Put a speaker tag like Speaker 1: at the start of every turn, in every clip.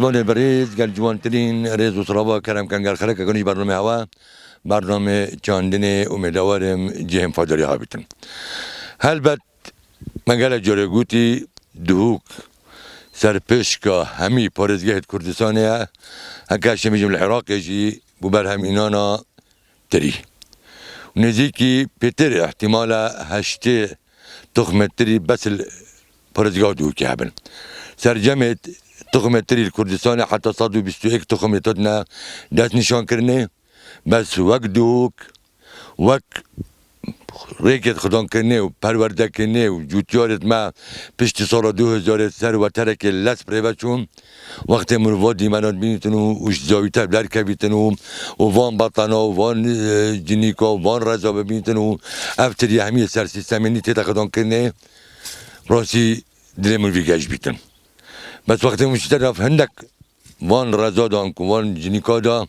Speaker 1: وان بریز گل جوانترین ریز و سرابا کرم کن گل خلق کنی برنامه هوا برنامه چاندن امیدوارم جهم فادری ها بیتن هلبت مگل جارگوتی دهوک سرپشکا همی پارزگاه کردستانه هکاش میجم العراق جی ببر هم اینانا تری نزیکی پیتر احتمال هشته تخمت تری بس پارزگاه دهوکی هبن سرجمت تخمت تری الكردستاني حتى صادوا بستوئك تخمتنا دات نشان كرني بس وك دوك وك ریکت خدان کنه و پرورده کنه و جوتیارت ما پشت سال 2000 سر و ترک لس پریوچون وقتی مرواد دیمانات بینیتن و اوش زاویتر درکه بیتن و وان بطنا و وان جنیکا و وان رزا ببینیتن و افتری همی سر سیستمینی تیتا خدان کنه راسی دل مروی گشت بیتن بس وقتی مشتر رفت هندک وان رزا دان که وان جنیکا دا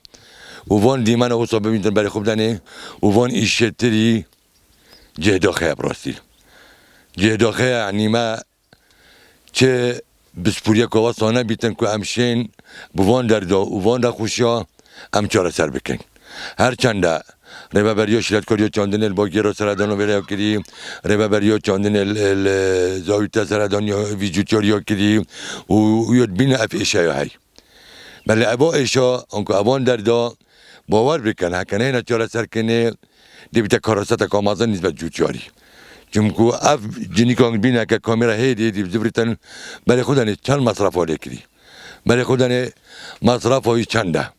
Speaker 1: و وان دیمان اوصا ببینیتن برای خوب دانه و وان ایشتری جهداخه براستی جهداخه یعنی ما چه بسپوریا کواسانه بیتن که امشین بوان دردا و وان دا خوشیا ام چاره سر بکن هر چنده ربا بریا شلت کاریا چاندن الباگی را سردان و ولیا کری ربا بریا چاندن زاویتا سردان یا ویجوتیاریا کری و یاد بین اف ایشا یا هی بله ابا ایشا انکو اوان دردا باور بکن هکنه اینا چاره سر کنه دی بیت کاراسات کامازن نسبت جوتیاری چونکو اف جنی کانگ بینه که کامیرا هیدی دی زبرتن برای خودن چند مصرف آلی کری برای خودن مصرف های چنده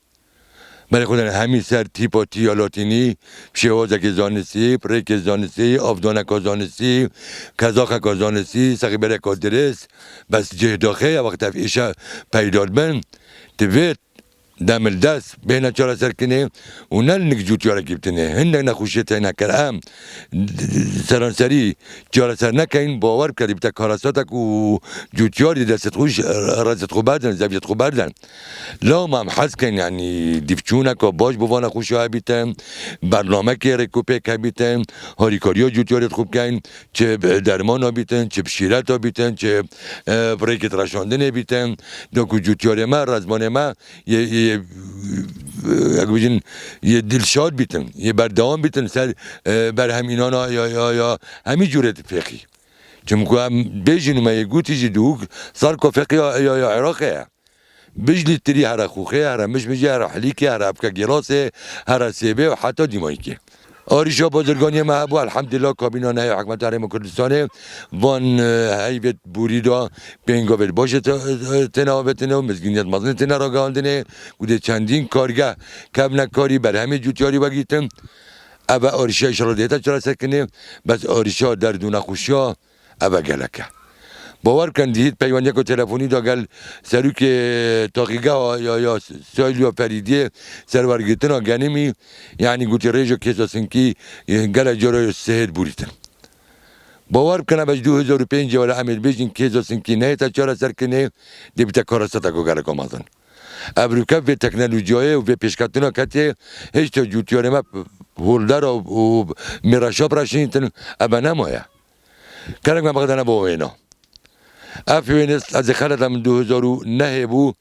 Speaker 1: برای خودن همی سر تیپا تیالاتینی شوازه که زانسی پریک زانسی افدانه که زانسی کزاخه که زانسی سقیبره که درست بس جهداخه وقت اف ایشا پیداد بن دوید دامل دست بین چهار سر کنه و نل نکجوت یاره کیبتنه هندک نخوشیت نکرم سرانسری چهار سر نکین باور کردی بتا کاراساتک و جوتیاری دست خوش رازت خوب بردن زبیت خوب بردن لا ما هم حس کن یعنی دیفچونک و باش بوان خوشی ها بیتن برنامه که رکوپک ها بیتن هاریکاریا جوتیاریت خوب کن چه درمان ها بیتن چه بشیرت ها بیتن چه بریکت رشاندن بیتن دوکو جوتیاری ما رزمان ما یه دلشاد بیتن یه بردوام بیتن سر بر همینانا یا همی جورت فقی چون که هم بیجن ما یه گوتی جی دوک سر که فقی یا عراقه بجلی تری هر خوخه هر مش میجی هر حلیکه هر ابکه گلاسه هر سیبه و حتی دیماییکه آریشا بازرگانی محبو الحمدلله کابینان های حکمت حرم کردستانه وان هیوت بوریدا بینگاول باشه تناوبتنه و مزگینیت مزنه تنه را گاندنه گوده چندین کارگاه کبنک کاری بر همه جوتیاری بگیتن اوه آریشا اشاره دیتا چرا سکنه بس آریشا در دونه خوشیا اوه گلکه باور کن دید پیوانده که تلفنی دا گل سروک تاقیگه یا سایل یا فریدیه سرورگیتن ها گنیمی یعنی گوتی ریجو کساسن کی گل جارای سهد بوریتن باور کنه بج 2005 ولی عمل بیجین کساسن کی نه تا چاره سر کنه دی بیتا کاراستا کو گل کامازن ابروکا و تکنولوژی های و پیشکتنا کتی هیچ تا جوتیاره ما هولدر و میراشا پرشینتن ابا نمایه کرنگ ما بقدر نبا اینا افینست از خلال 2009 بو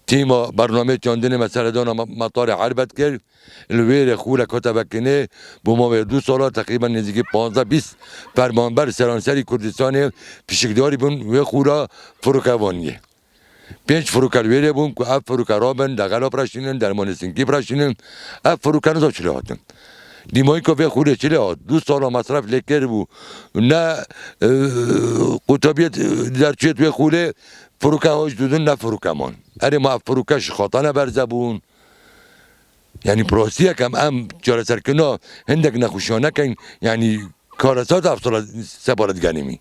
Speaker 1: تیم برنامه چاندن مسردان مطار عربت کرد الویر خوله کتب کنه بو ما 2 سال تقریبا نزدیک 15-20 فرمانبر سرانسری کردستان پیشکداری بون و خورا فروکوانیه 5 فروکلویره بون که اف فروکرابن دقلا پرشینن درمان سنگی پرشینن اف فروکن دا چلی هاتن دیمایی که به خوره چلی هات 2 سال مصرف لکر بو نه قطابیت در چیت به خوره فروکه هاش دودن نه فروکمان اره ما فروکش خاطانه برزبون یعنی پروسیه کم ام چاره سرکنا هندک نخوشانه کن یعنی کارسات افسال سپارت گنیمی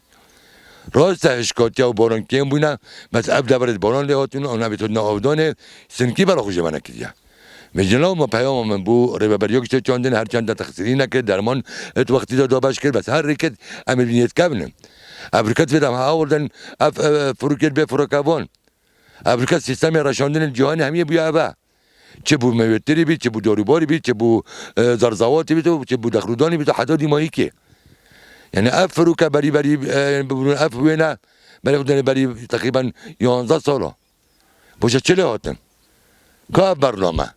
Speaker 1: راست اشکاتی و باران کم بونه بس اف دبرت باران لیهاتون آنها بیتون ناودانه سنکی برا خوشه منه کردیا مجنلا ما پیام من بو ریبه بریوک چه چاندن هر چند تخصیری نکرد درمان ات وقتی دا باش کرد بس هر ریکت عمل بینیت کبنه افریقات ویدم ها آوردن فروکت به فروکوان افریقات سیستم رشاندن جهانی همیه بیا ابا چه بو موتری بید چه بو داروباری بید چه بو زرزواتی بید چه بو دخلودانی بید حتی دیمایی که یعنی اف فروکه بری ببینون اف وینه برای خودن بری تقریبا 11 ساله باشه چله هاتن که برنامه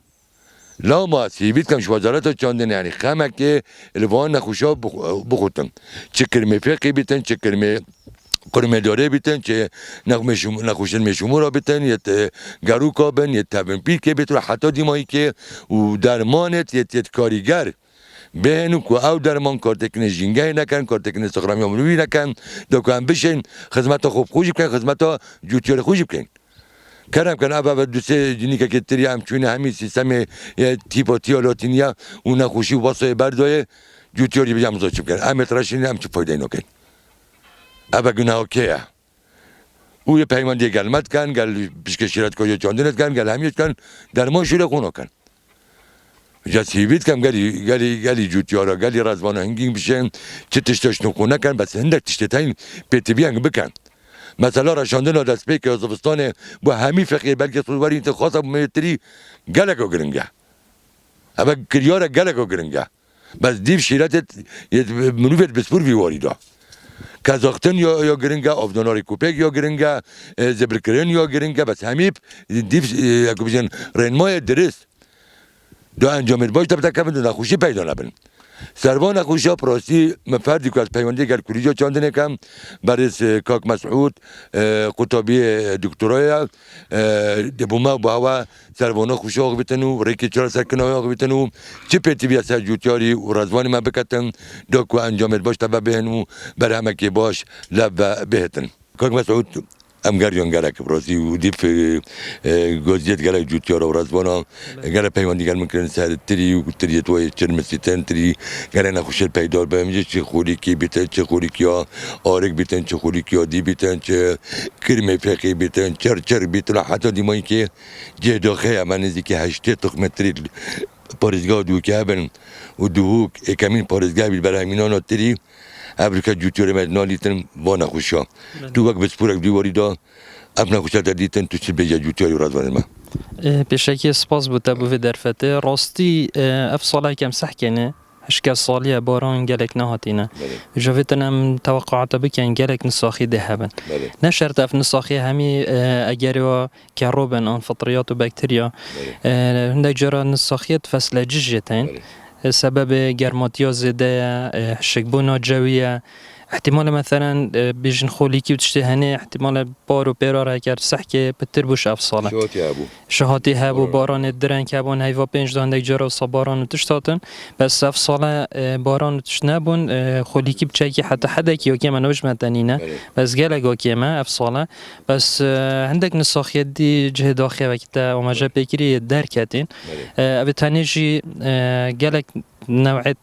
Speaker 1: لا ما سیبیت کم وزارت چاندن یعنی خمه که الوان نخوشا بخوتن چه کرمه فقی بیتن چه کرمه قرمه داره بیتن چه نخوشن مشمورا بیتن یت گروکا بن یت تبن پیر که بیتر حتی دیمایی که و درمانت یت کاریگر بهنو که او درمان کارتکنه جنگه نکن کارتکنه استخرامی عمروی نکن دو که هم بشن خدمت خوب خوشی بکن خدمت جوتیار خوشی بکن کرم کن ابا دوسته جنی که تری هم چونه همین سیستم تیپاتیا لاتینیا و نخوشی واسه بردای جوتیاری بیام زوج بکن هم تراشین هم چه فایده نکن ابا گناه کیه او یه پیمانی گلمت کن گل پیشکشیرت کجا چاندنت کن گل همیت کن درمان شوره خونو کن جسیبیت کم گلی جوتیارا گلی رزبان هنگین بشن چه تشتاش نخونه کن بس هندک تشتتاین پیتبیانگ بکن مثلا رشاندن و دست پیک ازبستان با همی فقیه بلکه سواری انتخاص میتری گلکو گرنگه اما کریاره گلکو گرنگه بس دیو شیرتت منوفت بسپور ویواری دا کازاختن یا گرنگه افداناری کوپک یا گرنگه زبرکرین یا گرنگه بس همیب دیو اکو بیشن رنمای درست دو انجامید باش تا بتکم دو نخوشی پیدا نبن سروان نخوشی پراستی مفردی که از پیوندی گر کلیجا چاندنه کم برس کاک مسعود قطابی دکترای دبوما با هوا سروان خوشی آقا بیتنو ریکی چرا سرکنای آقا بیتنو چه پیتی بیا سر جوتیاری و رزوانی ما بکتن دو که انجامید باش تا بهنو بر همه که باش لب بهتن کاک مسعود ام گریان گره که برازی و دیپ گازیت گره جوتیارا و رزوانا گره پیوندی گر ممکن سر تری و تری توی چرمسیتن تری گره نخوشت پیدار به میشه چه خوری کی بیتن چه خوری کیا آرک بیتن چه خوری کیا دی بیتن چه کرمه فقی بیتن چر بیتن حتی دیمایی که جداخه اما نزدیک 8 تخمتری پارزگاه دو که هبن و دوهوک اکمین پارزگاه بیل برای همینان تری ابریکا جوتیار مدنالیتن با نخوشا تو وقت بسپورک دیواری دا اب نخوشا دیتن تو چه بیجا جوتیاری و رزوان ما
Speaker 2: بشكل سپاس بوده بو درفته راستی افصاله کم سحکنه هشکا سالیه باران گلک نهاتینه جاویتنم توقعات بکن گلک نساخی ده هبن نه شرط اف نساخی همی اگر و کروبن آن فطریات و بکتریا هنده جرا نساخیت فصل ججتین سبب گرماتیا زده شکبونا جویه احتمال مثلا بیشن خولیکی و تشتهنه احتمال بارو پیراره کرد سحکه بتر بوش افصاله شهاتی هبو باران درنگ هبون هیوا 5 دانده جرا و باران و تشتاتن بس افصاله باران و تشنبون خولیکی بچاکی حتی حدکی و کیما نوش متنینه بس گلگا کیما افصاله بس عندك نساخيات دي جهه داخل وقتا ومجا بكري دركتين ابتانيجي قالك نوعيه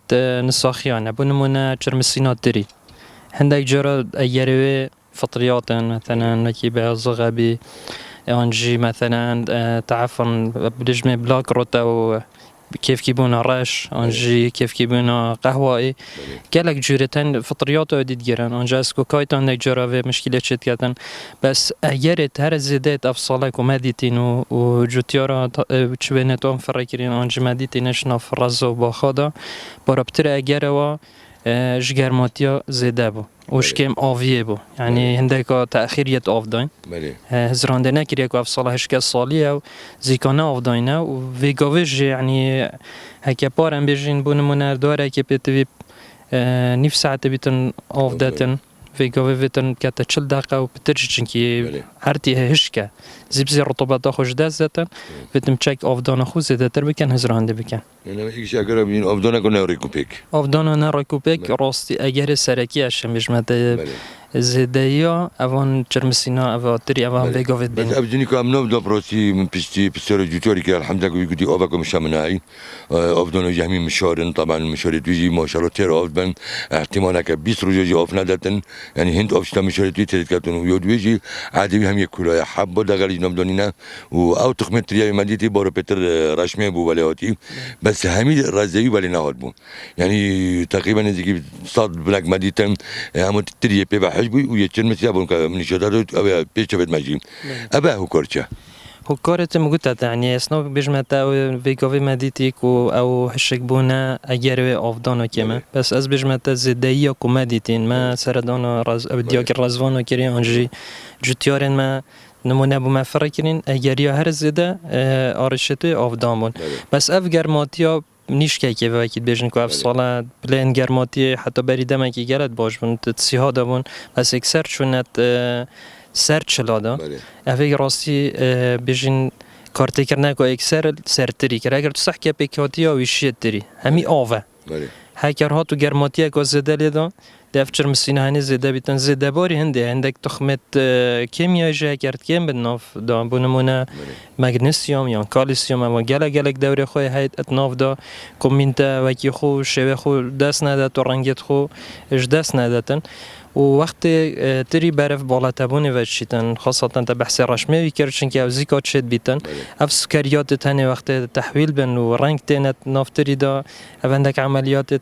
Speaker 2: نساخيان بنمونه چرمسينات دري عندك جرى ايروي فطريات مثلا نكي بزغبي انجي مثلا تعفن بلجمه بلاك روتا كيف كيبونا رش انجي كيف كيبونا قهوائي قالك جورتين فطريات وديد جيران انجا اسكو كايت عندك جرى مشكله شت كاتن بس ايرت هر زيدت افصالك ومديتين وجوتيارا تشبينتون فركرين انجي مديتين شنا فرزو باخدا برابتر اجروا جگرماتیا زیده بو وش کم آویه بو یعنی هندک تأخیریت آفداین هزرانده نکریه که افصالهش که سالیه و زیکانه آفداینه و ویگاویش یعنی هکه پارم بیجین بو نمونه داره که پیتوی نیف ساعت بیتن آفداتن ویگاوی بیتن که تا 40 دقیقه و پترش چنکی هرتی هشکه زیبزی رطوبت خوش دست زدن بیتم چک آفدان خود زیده تر بکن هزرانده بکن
Speaker 1: ایکش اگر بین آفدان کنه ریکوپیک
Speaker 2: آفدان ریکوپیک راستی اگر سرکی اشم بجمته زیدایا اوان چرمسینا اواتری اوان ویگاوید بین
Speaker 1: ابزنی که امنو دا پراسی من پشتی پسر جوتوری که الحمدلله گویی آبکو مشامنایی آفدان جهمی مشارن طبعا مشاره دویجی ماشاءالله تر آفدن احتمالا که 20 روزی آف ندادن یعنی هند آفشتا مشاره دوی ترید کردن و یادویجی عادی هم یک کلاه حب داغلی نمدانینا و او تخمت تریای مدیتی بارو پتر رشمه بو ولیاتی بس همین رازی ولی نهاد بو یعنی تقریبا نزدیک 100 بلاک مدیتن همون تریه پی حجبي ويتشرمس يابون كمنشادات أو بيشبت ماجي أباه كورتشا
Speaker 2: هكارت مقطع يعني اسنو بيجمتا وفيكوفي مديتيك أو هشكبونا أجروي أفضانو كما بس أز بيجمتا زدايا كوماديتين ما سردانو راز أو دياك الرزوانو كري أنجي جوتيارن ما نمونه بو ما فرکرین اگریا هر زده آرشته آفدامون بس اف گرماتیا نیش که وقتی بجن که اف ساله بلند گرماتی حتی بریده من که گرد باش بون تسیها دابون بس اکثر چونت سر چلادا اوه راستی بجن کارتی کرنه که اکثر سرتری کرد اگر تو صح که پیکاتی ها ویشیت تری همی آوه هکر ها تو گرماتی که زده لیدا دفتر مسینه هنی زده بیتن زده باری هنده هندک تخمت کیمیایی جه کرد کیم بدناف دا بونمونه مگنیسیوم یا کالسیوم اما گلک دوری خوی هید اتناف دا کمینتا وکی خو شوه خو دست نداد و رنگت خو اش دست ندادن و وقت تری برف بالا تبونه و چیتن خاصة تا بحث رشمه ویکر چون که اوزیکات شد بیتن اف سکریات تنی وقت تحویل بن و رنگ تنت نافتری دا اوندک عملیات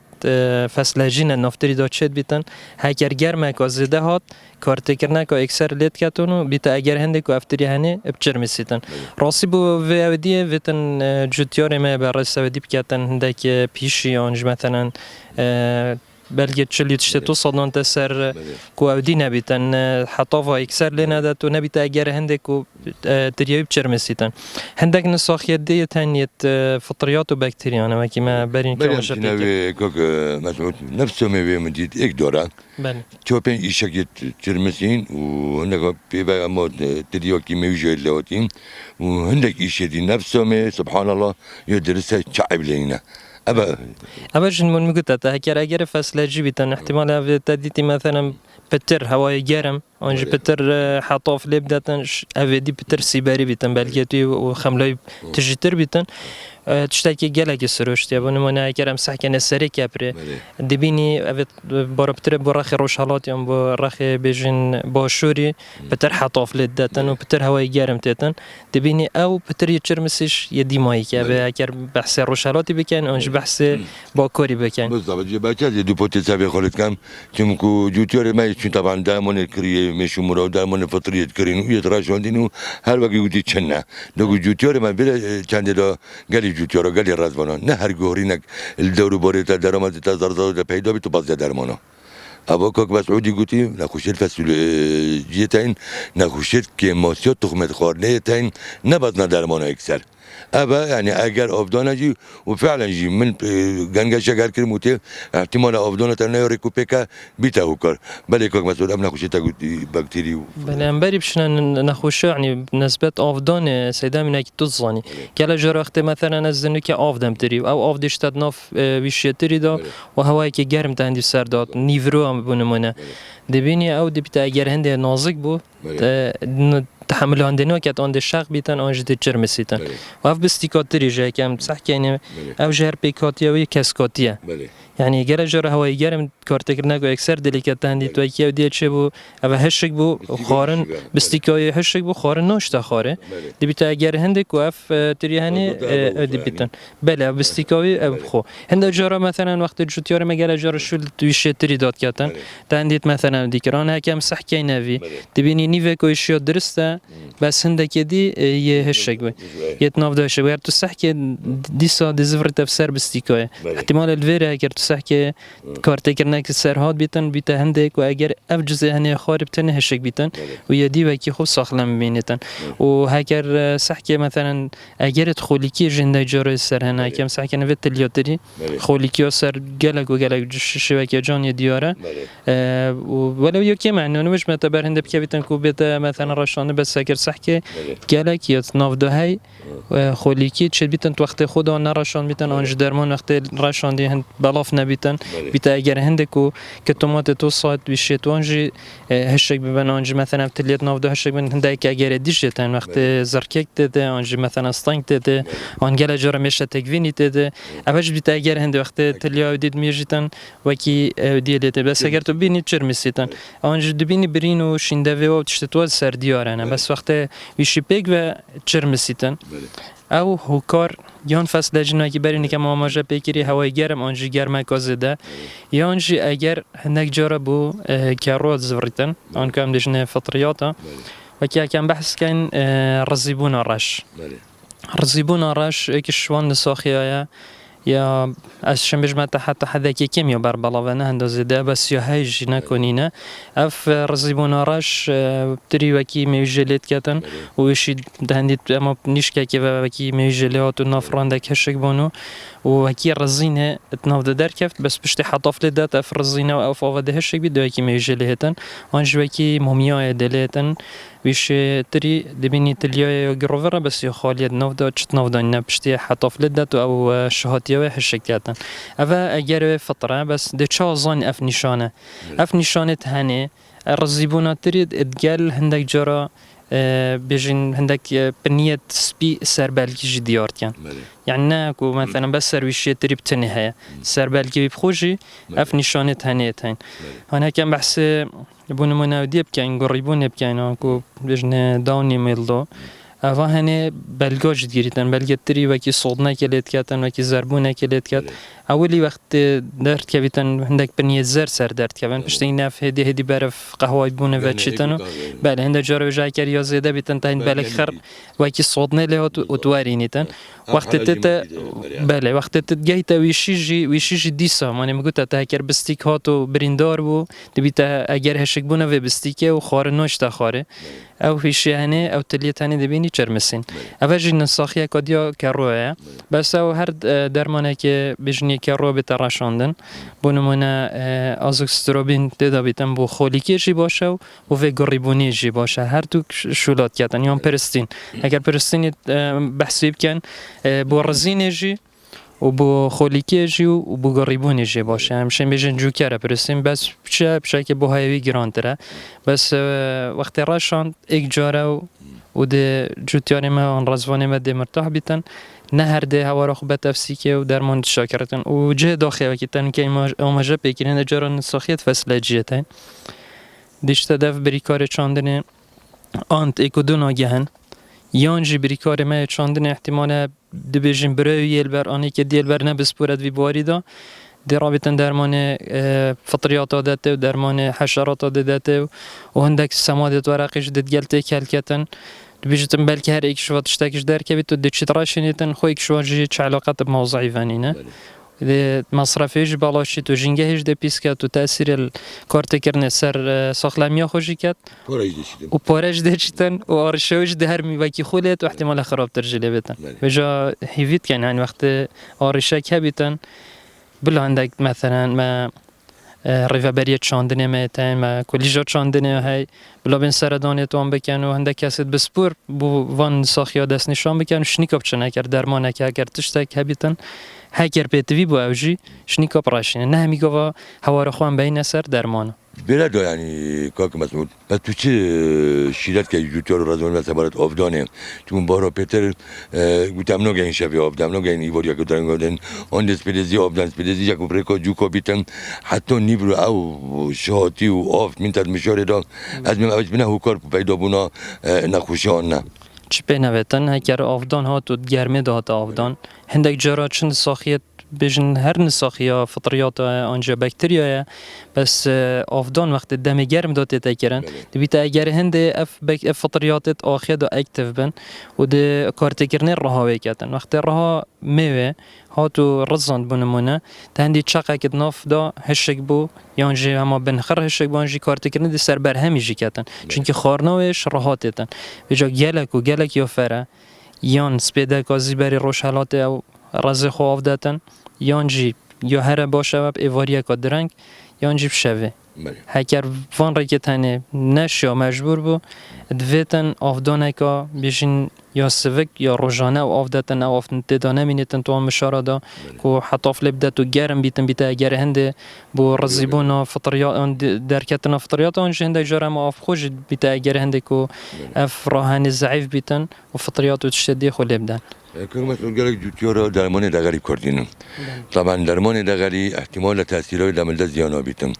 Speaker 2: فسلجین نافتری دا شد بیتن هکر گرمه که زده هات کارت کرنه که اکثر لیت کتونو بیتا اگر هنده که افتری هنه ابچر میسیتن راستی بو و اودیه ویتن جوتیار ما برس اودی بکتن هنده که پیشی آنج مثلا بلکه چلی تشتو صدان تسر کو اودی نبیتن حتی و اکثر لی نداد و نبیت اگر هندک کو تریابی بچر مسیتن هندک نساخیت دیت هنیت فطریات و بکتریان و کی ما برین که
Speaker 1: ماشا نوی کوک مسعود نفسه میوه مدید یک دوره تو پن ایشکیت چرمسین و هندک پیبا اما تریو کی میوجه لوتین و هندک ایشدی نفسه می سبحان الله یدرسه چعب لینا
Speaker 2: أبا جن من مقطع هكذا أجر فصل جيبتن احتمال هذا تديتي مثلا بتر هواي جرم أنج بتر حطاف لبدتن أفدي بتر سيباري بيتن بلكيتي وخملاي تجتر بيتن تشتكي جلك السروش تبون منا كرم صح كان السري كبر دبيني أفت بربتر برخ روشالات يوم برخ بيجن باشوري بتر حطاف لدتن وبتر هواي جرم تتن دبيني أو بتر يتشرمسش يدي ماي كبر كر بحث روشالاتي بكن أنج بحث باكوري بكن
Speaker 1: بالضبط جبتة دو بوتة سبي خالد كم تمكو جوتير ما يشون طبعا دائما الكريه مش مرا دائما فطرية كرينو يتراشون دينو هر وقت يودي تشنا دو جوتير ما بير كان ده قالي جوتيارا قالي رازبانا نه هر گوهرینک الدور باره تا درآمد تا زرزار پیدا بی تو باز درمانا ابا کاک مسعودی گویی نخوشید فصل جیتین نخوشید که ماسیات تخمت خارنه تین نباز ندرمانا اکثر ابا يعني اگر افدان جي وفعلا جي من گنگش اگر کریم وته احتمال افدان تنها ريكوبيكا بيتاوكر بل كوك مسؤول امنا خوشتا بكتيري
Speaker 2: بل امباري بشنا نخوش يعني بنسبه افدان سيدا من اكيد تزاني كلا جرخت مثلا نزنو كي افدم تري او افدش تدناف ويشتري دا وهواي كي گرم تاندي سردات نيفرو ام بونمونه دبيني او دبيتا اگر هند نازك بو تحمل هندنو كات عند الشق بيتن انج تجر مسيتن واف بستيكاتري جاي كم صح يعني او جهر بيكاتيا وي كاسكاتيا يعني جرى جرى هواي جرم كارتكرناكو اكثر ديليكات هندي توكي ودي تشبو او هشك بو خارن بستيكاي هشك بو خارن نوشتا خاره دي بيتا اگر هندك واف تري هني دي بيتن بلا بستيكاي او خو هند جرى مثلا وقت الجوتيار ما جرى جرى شو تويش تري دات كاتن تانديت مثلا ديكران هكم صح كاي نافي تبيني نيفيكو يشيو درسته بس هندك دي يهشك بو يتناف داش وير تو صح كي دي صا دي زفر تفسير بستيكاي احتمال الفيرا اگر صح که کارت کرنک سرهاد بیتن بیت هندک و اگر اف جزء هنی خارب تنه هشک بیتن و یدی و کی خوب ساخلم بینیتن و هکر صح که مثلا اگر خولکی جنده جاره سر هنه کم صح که نوت لیاتری خولکی سر گلگ و گلگ شبکه جان یدیاره ولو یکی معنی نوش متبر هنده بکه بیتن کو بیت مثلا رشانه بس اگر صح که گلگ یا ناف دهی خولکی چه بیتن وقت خود آن نرشان بیتن آنج درمان وقت رشان دی هند بلاف نبیتن بیت اگر هندکو که تومات تو صاد بیشت وانجی هشک ببن آنجی مثلا تلیت ناف ده هشک بن هندک اگر دیجتن وقت زرکک داده آنجی مثلا استانگ داده آنگل جرا میشه تکوینی داده اوج بیت اگر هند وقت تلیا دید میجتن وکی دیلیت بس اگر تو بینی چر میسیتن آنجی دبینی برینو شینده و تشتوال سر دیارنه بس وقت ویشی پیک و چر میسیتن او هوکار یان فصل جنایی که برای نکم آماجه پیکری هوای گرم آنجی گرم کازده یانجی اگر هنگ جاره بو کارات زوریتن آن کم دیجنه فطریاتا و که کم بحث کن رزیبون رش رزیبون رش ایک شوان نساخی آیا یا از شنبه جمعه حتی حدا که کمی بر بالا نه اندازه ده بس یا هیچ نکنینه اف رزیبونا راش تری وکی میجلیت کتن ویشی دهندید اما نیشکه که وکی میجلیات و نافرانده کشک بانو و وکی رزینه اتناف در کفت بس پشت حطاف لدات اف رزینه و اف آواده هشک بید وکی میجلیتن آنج وکی مومیای دلیتن ویش تری دبینی تلیای گروورا بس یا خالیت نودا چت نودا نبشتی حطاف لدات او شهاتیه و هشک کتن اوه اگر فتره بس ده چه زان اف نشانه اف نشانه هنه رزیبونا ترید ادگل هندک جرا بيجين هندك بنية سبي سربالكي جديارت كان يعني ناكو مثلا بس سرويشية تريب تنهاية سربالكي بخوجي اف نشانة هنيت هين هنا كان بحث بون مناودي بكاين قريبون بكاين كو بيجن داوني ميلدو اوه هنه بلگا جد گیریتن بلگا تری وکی صودنا کلیت کتن وکی زربونا کلیت کت اولی وقت درد کبیتن هندک بنیه زر سر درد کبن پشتی نف هدی برف قهوه بونه و چیتنو بله هنده جارو جای کر یا زیده بیتن تا این بلگ خر وکی صودنا لیهات اتوارینیتن وقت تت بله وقت تت گیت ویشیجی دیسا مانه مگوتا تا هکر بستیک هاتو بریندار بو دبیتا اگر هشک بونه و بستیکه و خاره نوشتا خاره او هیشی هنه او تلیت هنه دبینی چرمسین اوجی نساخیه کدیا کروه بس او هر درمانه که بجنی کرو بتراشاندن بونمونه آزوکستروبین تدا بیتن بو خولیکی جی باشه و و گریبونی جی باشه هر تو شولات کردن یا پرستین اگر پرستین بحثی بکن بو رزین جی و بو خولیکی جی و بو گریبونی جی باشه همشه بیشن جوکره پرستین بس بشه که بو هایوی گرانتره بس وقتی راشاند ایک جاره و ده جوتیاری ما آن رزوانی ما ده مرتاح بیتن نه هر ده هوا را خوب تفسیکه و درمان شاکرتن و جه داخل وکیتن که اومجه پیکرین جاران نساخیت فصله جیتن دیشته دف بریکار چاندنه آنت ایکو دو ناگهن یانجی بریکار ما چاندنه احتماله دبیجن برای یل بر آنی که دیل بر نبسپورد وی باری دا در رابطن درمان فطریات داده و درمان حشرات داده و هندک سمادت ورقش داد گلته کلکتن بیشتر بلکه هر یک شوات اشتکش در که بیت دچی تراشینیتن خوی یک شوات جی چه علاقت بموضوعی فنینه ده مصرفیش بالاشی تو جنگهش ده پیسکت و تأثیر کارت کردن سر ساخلمیا خوشی کت و پارش ده چیتن و آرشوش ده هر میوکی خولیت و احتمال خراب ترجله بیتن بجا هیویت کن یعنی وقت آرشه که بیتن بلا عندك مثلا ما ريفابريت شاندنه ما تاين ما كوليجات شاندنه هاي بلا بين سردانه توان بكن و عندك كاسيت بسپور بو وان ساخيا دست نشان بكن شنيكاب چنه كر درمانه که اگر تشتك هبيتن هاكر بيتوي بو اوجي شنيكاب راشينه نه میگوا هوا رو خوان بين سر درمانه
Speaker 1: بلا دو يعني كاك مسعود بس تو چه شیلت که جوتیار رزوان و سبارت آفدانه چون بارا پیتر گوتم نو گین شبیه آفدام نو گین ایواریا که دارن گفتن آن دسپیدزی آفدان سپیدزی یک برکا جوکا بیتن حتی نیبرو او شاتی و آف من تد مشاره دا از من اوج بنا هوکار پیدا بونا نخوشی آن نه
Speaker 2: چی پینویتن هکر آفدان ها تو گرمه دهات آفدان هندک جرا چند ساخیت بيجن هر نساخيا فطريات انجا بكتيريا بس افضان وقت الدم جرم دوت تاكرن دبيت اگر هند اف فطريات اخيد اكتف بن ود كارتكرن رهاوي كاتن وقت رها ميوه هاتو رزان بنمونه تهندي تشقا كدناف دا هشك بو يانجي اما بنخر هشك بانجي كارتكرن دي سر برهمي جي كاتن چونكي خارناوش رهاتتن بجا گلك و گلك يوفره يان سپيدا كازي بري روشالات او رزه خواف داتن یانجی یا هر باشه و ایواریا که درنگ یانجی بشوه هکر وان رکت هنه نش یا مجبور بو دویتن آفدانه که بیشین یا سوک یا روزانه و آفداتن او آفتن تدانه مینیتن تو هم مشاره دا که حتی فلبدت و گرم بیتن بیتا اگر هنده بو رزیبونا فطریات درکتنا فطریات آنجی هنده جارم آف خوش بیتا اگر هنده که اف راهن ضعیف بیتن و فطریات و تشتدی خو لبدن
Speaker 1: که مسئول گلک جوتیارا درمان دغری کردینم طبعا درمان دغری احتمال تأثیرهای دملده زیانا بیتم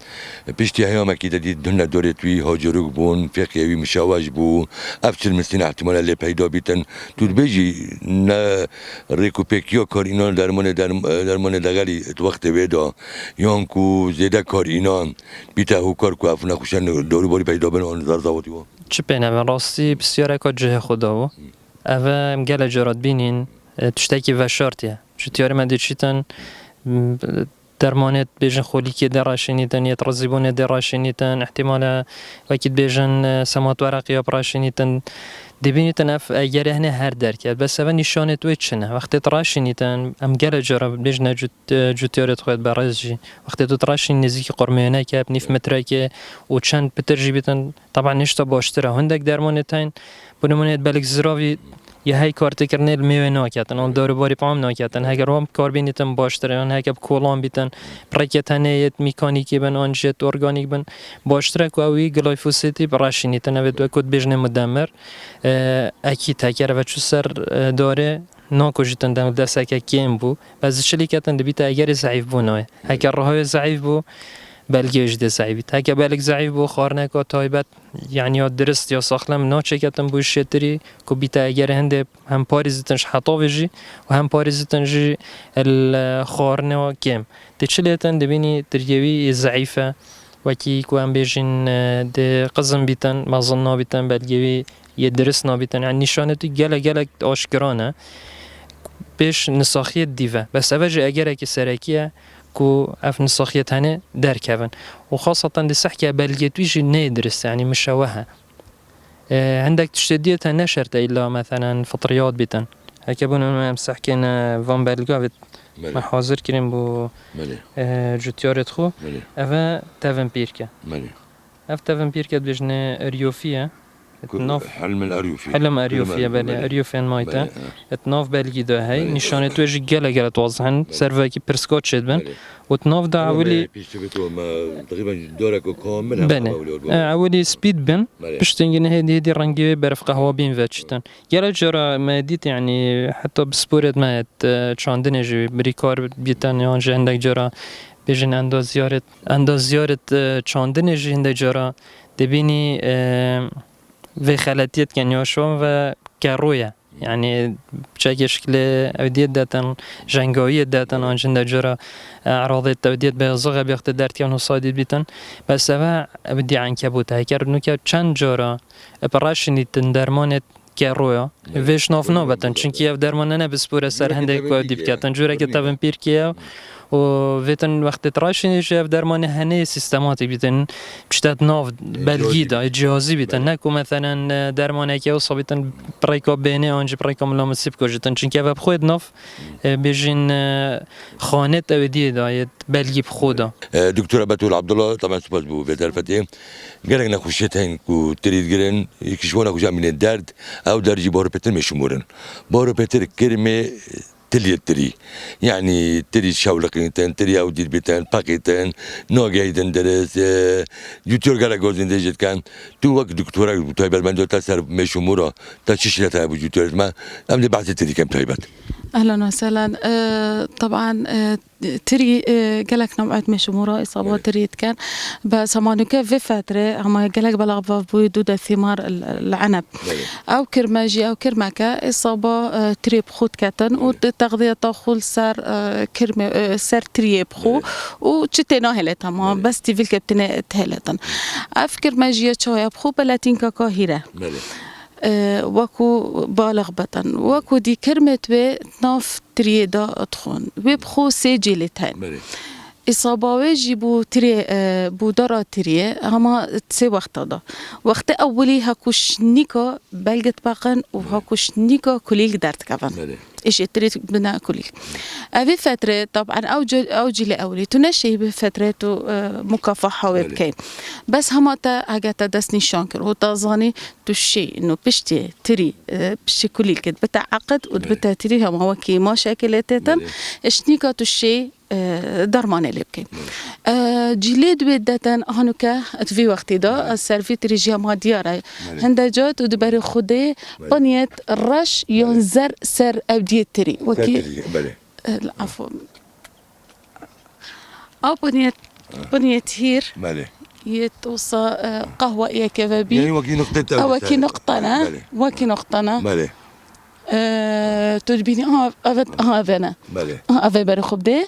Speaker 1: پیشتی هیام اکی دید دنیا دوره توی هاجروک بون فقیوی مشاوش بو افچل مسین احتمال لی پیدا بیتن تو بیجی نه ریکوپیکیا کار اینا درمان دغری وقت ویدا یان کو زیده کار اینا بیتا هو کار کو افنا خوشن دورو باری پیدا بن آن زرزاواتی و
Speaker 2: چه پینه راستی بسیار اکا جه خدا و اوه مگل جارات بینین تشتکی و شارتیه جوتیار مدیچیتن درمانت بیشن خولی که دراشنیتن یا ترزیبون دراشنیتن احتمالا وقتی بیشن سمات ورقی آپراشنیتن دبینیتن اف اگر هنه هر درکت بس اول نشانت وی چنه وقتی تراشنیتن ام گل جرا بیشن جوتیارت خود برازجی وقتی تو تراشین نزیک قرمیانه که بنیف متره که و چند بترجی بیتن طبعا نشتا باشتره هندک درمانتین بنمونید بلک زراوی یه های کار تکرنه المیوه ناکتن آن داره باری پام ناکتن هگر هم کار بینیتن باشتره آن هگر کولان بیتن پرکتنه یه میکانیکی بن آن جت ارگانیک بن باشتره که اوی گلایفوسیتی براشینیتن اوید و کد بیجنه مدمر اکی تکره و چو سر داره ناکوجیتن دست اکا کیم بو بعضی شلیکتن دبیت اگر ضعیف بو نای هگر راهای ضعیف بو بلکه اجده ضعیفی تا بلک ضعیف بو خارنه که تایبت یعنی درست یا ساخلم ناچکتن بو شتری که بیتا اگر هنده هم پاریزتنش حتا ویجی و هم پاریزتنجی الخارنه و کم تچلیتن دبینی ترجیوی ضعیفه وکی که هم بیجین ده قزم بیتن مازن نابیتن بلکه یه درست نابیتن یعنی نشانتی گلک آشکرانه بیش نساخی دیوه بس اوجه اگر اکی سرکیه کو اف نساخیت هنه درکون و خاصة دي سحكي بلجتويش ندرس يعني مشوهة عندك تشتديت نشرت إلا مثلا فطريات بيتن هكذا ما مسحكين فان بلجا ما حاضر كريم بو جوتيارت خو أفا تافن بيركا أف تافن بيركا بيجنا ريوفيا
Speaker 1: حلم الأريوفية
Speaker 2: حلم أريوفيا بله أريوفيا مايتا اتناف بلجي ده هاي نشانة توجي جلا توضحن سرفاكي برسكوت شد بن وتناف ده عولي
Speaker 1: تقريبا دورك كامل
Speaker 2: بله عولي سبيد بن بشتنجن هدي رنجي برف قهوة بين فاتشتن جلا جرا ما ديت يعني حتى بسبورت ما تشاندن جي بريكار بيتن يانج عندك جرا بيجن انداز زيارة تشاندن جي عندك جرا دبيني و خلاتیت کنیاشون و کرویه یعنی بچه شکل اودیت داتن جنگایی داتن آنجن در جرا اعراض تودیت به زغ بیخت درتیان و صادید بیتن بس اوه اودی عنکبوت های کردنو که چند جرا پراشنیتن درمانت کرویا ویش ناف نابتن چونکی اف درمان نه بسپور سر هنده که اودی بکتن جورا که تابن پیر کیا و ویتن وقت تراشنی شف درمان هنه سیستماتیک بیتن بشتات ناف بلگیدا جهازی بیتن نکو مثلا درمانه که اوصا بیتن پریکا بینه آنج پریکا ملامسیب کجتن چون که وب خود ناف بیجین خانه تودی دایت بلگی بخودا
Speaker 1: دكتورة بتول عبد الله طبعا سباز بو في الفتية قالك نخشيتين كو تريد قرن يكشفونا خشام من الدرد او درجي بارو بيتر مشمورن بارو بيتر كلمة تري يعني تري شاولقينتن تري او دير بيتن باقيتن نوغايدن درس يوتيور قالك غوزن ديجت كان تو وقت دكتورة طيبة من دو تسر مشمورة تا شيشلتها ابو يوتيور ما ام دي بحث تري كم طيبات
Speaker 3: اهلا وسهلا طبعا تري قالك نوعات مشمورة إصابات تريد كان بس همانوكا في فترة هما قالك بلغ بويدود ثمار العنب أو كرماجي أو كرمكا إصابة تري بخود كاتن وتغذية تاخل سر كرم سر تري بخو وتشتنا هلتا ما بس تيفيل كابتنا تهلتا أفكر ماجية شوية بخو بلاتين كاهيرة وكو بالغ بطن وكو دي كرمت و ناف تريدا اتخون وبخو سيجي لتان إصابة جيبو تري بودارا تري هما تسي وقت دا وقت أولي هاكوش نيكا بلغت باقن وهاكوش نيكا كليك دارت كفن إيش تريد بنا كليك أبي فترة طبعا أوجي لأولي تنشي بفترة مكافحة وبكين بس هما تا هاجتا دس نشان كر هو تازاني تشي إنه بشتي تري بشي كليك بتعقد وبتا تري هما هو كي ما شاكلتها إيش نيكا تشي درمانه لبكي جلد ودتن هنوكا في وقت دا السرفي تريجيا ما ديارة هندا جات ودبر خده بنيت رش ينزر سر أبدي تري وكي العفو أو بنيت هير يتوصى قهوة يا كبابي
Speaker 1: يعني وكي
Speaker 3: نقطنا تدبيني أفنا أفا برخب ده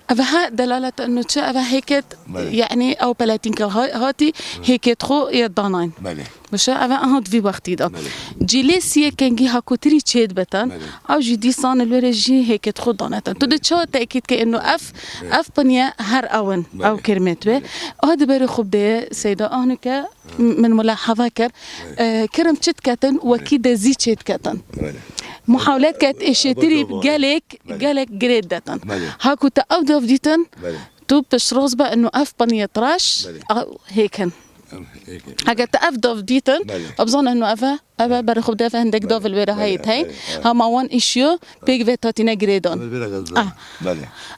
Speaker 3: أفا دلالة إنه شا أفا هيك يعني أو بلاتين هاتي هيك تخو يضانين باشه اوه آهات وی وقتی دا جیلیسیه کنگی هاکوتری چید بتن او جی دیسان الوره جی هیکت خود دانتن تو ده چه تأکید که انه اف بنیا هر اون او کرمت به هاد بری خوب ده سیدا آهنو که من ملاحظه کرد کرم چید کتن وکی ده زی چید کتن محاولات كانت اشتري قالك جريد داتن هاكو تأودف ديتن تو بتشروز بقى انه اف بني طراش هيكن حاجة تأفدف ديتن أبظن انه افا برخب دافع عندك دوف الويرا هايت هاي هما وان ايشيو بيك فيتاتينا جريدون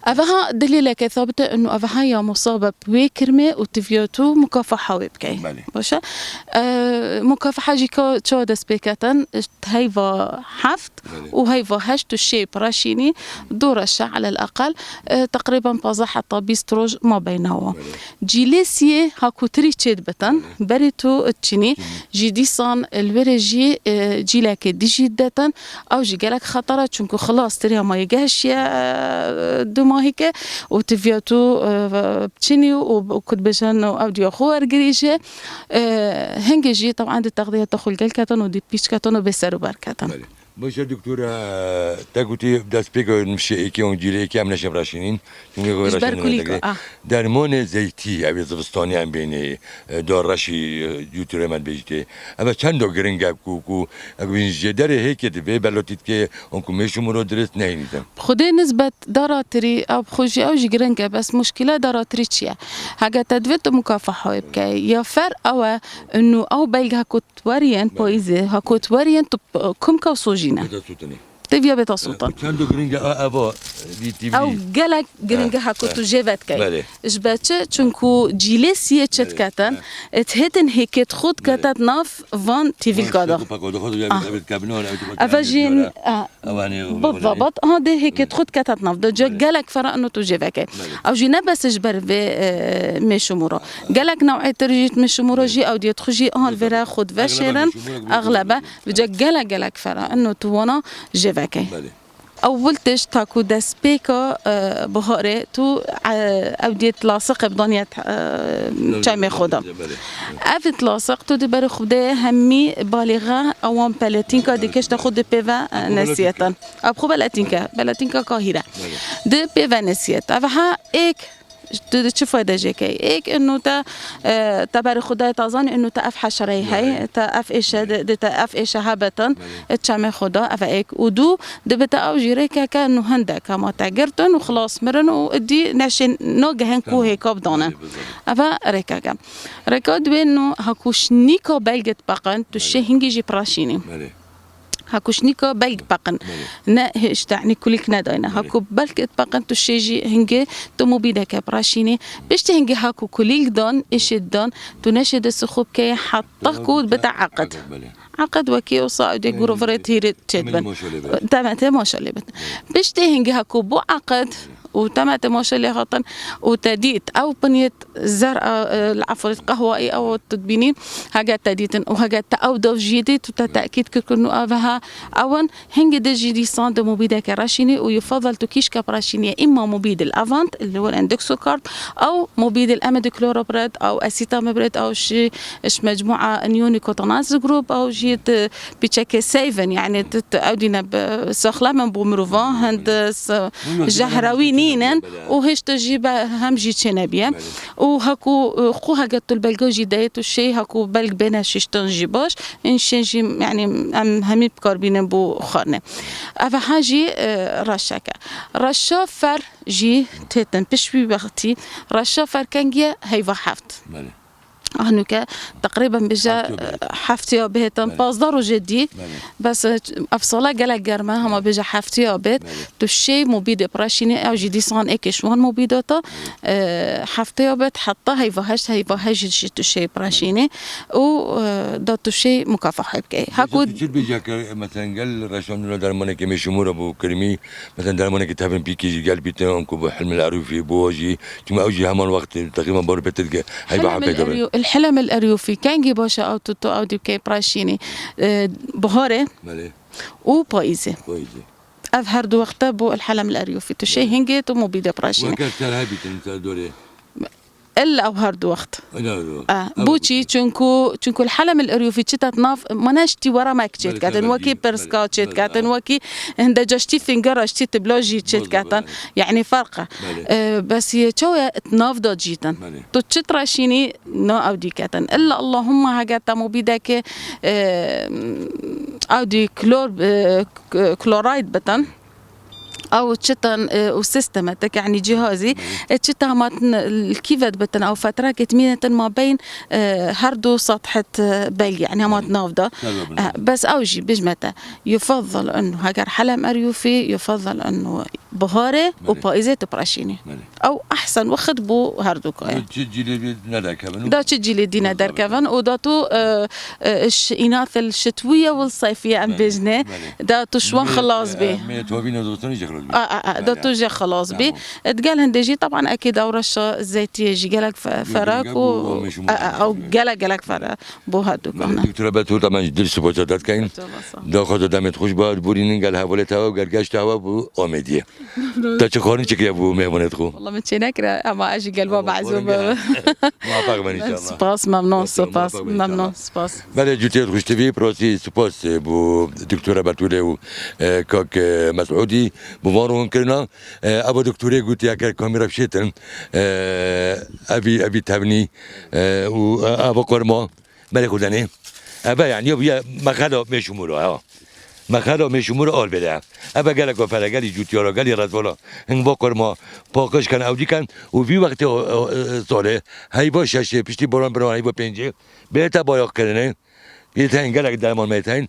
Speaker 3: افا ها دليلك ثابتة انه افا هاي مصابة بويكرمي وتفيوتو مكافحة ويبكي باشا مكافحة جيكو تشو دس بيكاتن هايفا حفت وهايفا هشتو الشي براشيني دور الشع على الأقل تقريبا بازا حتى بيستروج ما بينهم جيليسي هاكو تريتشيد بتن بريتو تشيني جي ديسان الورجي جي لك دي جدة أو جي جالك خطرة چونكو خلاص تريها ما يجهش يا دوما هيك وتفياتو بتشيني وكنت بجن أوديو خوار جريجة هنجي جي طبعا دي التغذية تدخل جالكتن ودي بيش كتن وبسر وبركتن
Speaker 1: باشه دكتورة تاكوتي بدا سبيكر نمشي ايكي ونجيلي ايكي عم نشم راشينين درمان زيتي او زبستاني عم بيني دار راشي جوتوري من بيجتي اما چند گرنگ کو بين جداري هيك دبي بلوتيت كي انكم مشو مرو درس نهينيتم
Speaker 3: خدي نسبة داراتري او بخوجي او جرنگ بس مشكلة داراتري تشيا حاجة تدفت مكافحة يبكي يا فرق او انه او بلغ هكوت وريان بويزي هكوت وريان كم كوسوجينا تبيا بتصوتا
Speaker 1: چندو گرنگ ابا
Speaker 3: او گلک گرنگ هکوتو جوت کی جبچه چونکو جیلسیه چت کتن اتهتن هیکت خود کتت ناف وان تیویل کادا افاجين بالضبط هذا هيك خد كتت ناف دجا گلک فرا انه تو جوت او جي نبس جبر في مشمورا گلک نوع ترجيت مشمورا جي او ديت خجي الفرا خود وشرن اغلبه بجا گلک فرا انه تو وانا جوت أولتش تاكو دسبيكا بهاري تو أوديت لاصق بدنيا تشامي خدا أفت لاصق تو دبر خدا همي بالغة أوان بلاتينكا ديكش تاخد بيفا نسيتا أبخو بلاتينكا قاهرة دي بيفا نسيتا فها إيك چه فایده جکی ایک انه تا بر خدای تازان انه تا اف حشره هی تا اف ایش هبتن تشمه خدا اف ایک ودو دبتا او جيره که انه هنده کما تاگرتن و خلاص مرن و دی نشن نوگهن کو هیک بدانن اف رکا دو انه هکوش نیکا بلگت بقن تو شه هنگی جی پراشینی هاكوش نيكا بلق بقن نا هش تعني كلك نداينا هاكو بلقت بقن تشيجي هنجي تو مبيدا كبراشيني بيش هنجي هاكو كليك دون ايش دون تنشد السخوب كي حطكو بتاع عقد وكي وصاعد يقولوا فريت هيرت تشدبن تمام ما شاء الله بيش هنجي هاكو بو عقد وتمت ماشي اللي خاطن وتديت او بنيت زرع العفو القهوة او التدبينين حاجات تديت وحاجات تأودف جديد وتأكيد كأنه أفها أون هنجي دجي دي صند مبيدة كراشيني ويفضل تكيش كبراشيني إما مبيد الأفانت اللي هو الاندكسوكارد أو مبيد الأمد كلوروبريد أو أسيتامبريد أو شيء إيش مجموعة نيونيكوتوناز جروب أو جيت بتشكي سيفن يعني تأودينا بسخلة من بومروفان هند جهرويني وهيش تجيب هم جي تشنبيا وهكو خوها قلت البلجوجي دايت الشيء هكو بلج بينها شيش تنجيباش إن شيء يعني همي بكاربين بو خارنة أفهاجي رشاكا رشافر جي تيتن بشوي وقتي رشافر كانجيا هيفا حفت هنوكا تقريبا بجا حفتي بهتن بازدارو جدي بس افصلا قالك جرما هما بجا حفتي بيت تشي مبيد براشيني او جدي صان اكشوان مبيداتا حفتي بيت حتى هيفهاش جي تشي براشيني و دا تشي مكافحه بكي هاكو
Speaker 1: بيجا مثلا قال رشان درمانه كمي شمور ابو كريمي مثلا درمانه كتابن بيكي قال بيتنكو بحلم العروفي بوجي ثم اوجي همان وقت تقريبا بور بيتك هيبقى
Speaker 3: الحلم الأريوفي كان جي باشا أو توتو أو دي بكي براشيني بهاري وبايزي أظهر دو وقتا بو الحلم الأريوفي تشي هنجي تو مبيدة براشيني
Speaker 1: وكان ترهبي تنسى دوري
Speaker 3: الا او هاردو وقت بوچی چونکو الحلم الاريوفي تشتات ناف مناشتي ورا ما كتشت كاتن وكي برسكا تشت كاتن وكي هند جشتي فينجر تشت بلوجي تشت كاتن يعني فرقه بس هي شو ناف دو جيتن تو تشتراشيني نو او دي كاتن الا اللهم هاجاتا مبيدك او دي كلورايد بتن او تشتن وسيستماتك يعني جهازي تشتها ما الكيفت بتن او فتره كتمينه ما بين هردو سطحه بيل يعني ما تنافضه بس اوجي بجمته يفضل انه هاجر حلم اريوفي يفضل انه بهاري وبايزات براشيني او احسن وقت بو هردو كاين دا تجي لي دينا دار كفن وداتو الاناث الشتويه والصيفيه ام بجنه دا تشوان خلاص به دا توجي خلاص بي تقال هندجي طبعا اكيد او رشه الزيتيه جي قالك فراك او قالك فراك بو هادو كنا
Speaker 1: دكتوره بتول طبعا جدل سبوتات كاين دا خد دم تخش بعد بورين قال هولت هوا قال قاشت هوا بو اوميديه تا تشخورن تشكي ابو مهمونت خو
Speaker 3: والله متشي نكره اما اجي قلبه معزوم
Speaker 1: ما طاق ان شاء الله
Speaker 3: سباس ممنون سباس ممنون سباس
Speaker 1: بله جوتي تخش تبي بروسي سباس بو دكتوره بتول و كوك مسعودي بمارون كنا ابو دكتوره قلت يا كاميرا بشيتن ابي تبني و ابو قرما بله خداني ابا يعني يا ما خدا مشموله ما خدا مشمول آل بده ابا قالك وفلا قالي جوتيارا قالي رزولا ان باكر ما باقش كان اودي كان وفي وقت صالح هاي باشه پشتی باران بران هاي با پنجه بهتا بايق كرنه يتهين قالك درمان ميتين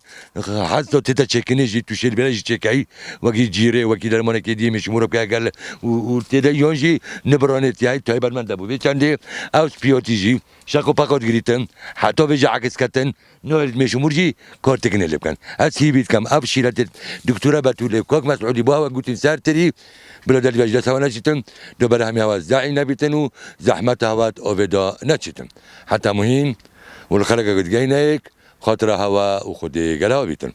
Speaker 1: حتى تتا تشكني جي تشيل بلا جي تشكاي وكي جيري وكي درمان كدي مش مرب قال وتدا يونجي نبرانت ياي تاي برمان دبو بيچاندي او سبيوتي جي شاكو باكوت جريتن حتى بيجي عكس كتن نو مش مرجي كورتكن اللي كان اسي بيت كم ابشيرت دكتوره بتول كوك مسعودي بوا قلت سارتري بلا دل وجد سوانا جتن دبر هم هواز داعي نبيتنو زحمه هوات اوفدا نتشتن حتى مهم والخلق قد جاينك خاطر هوا وخدي قالها بيتن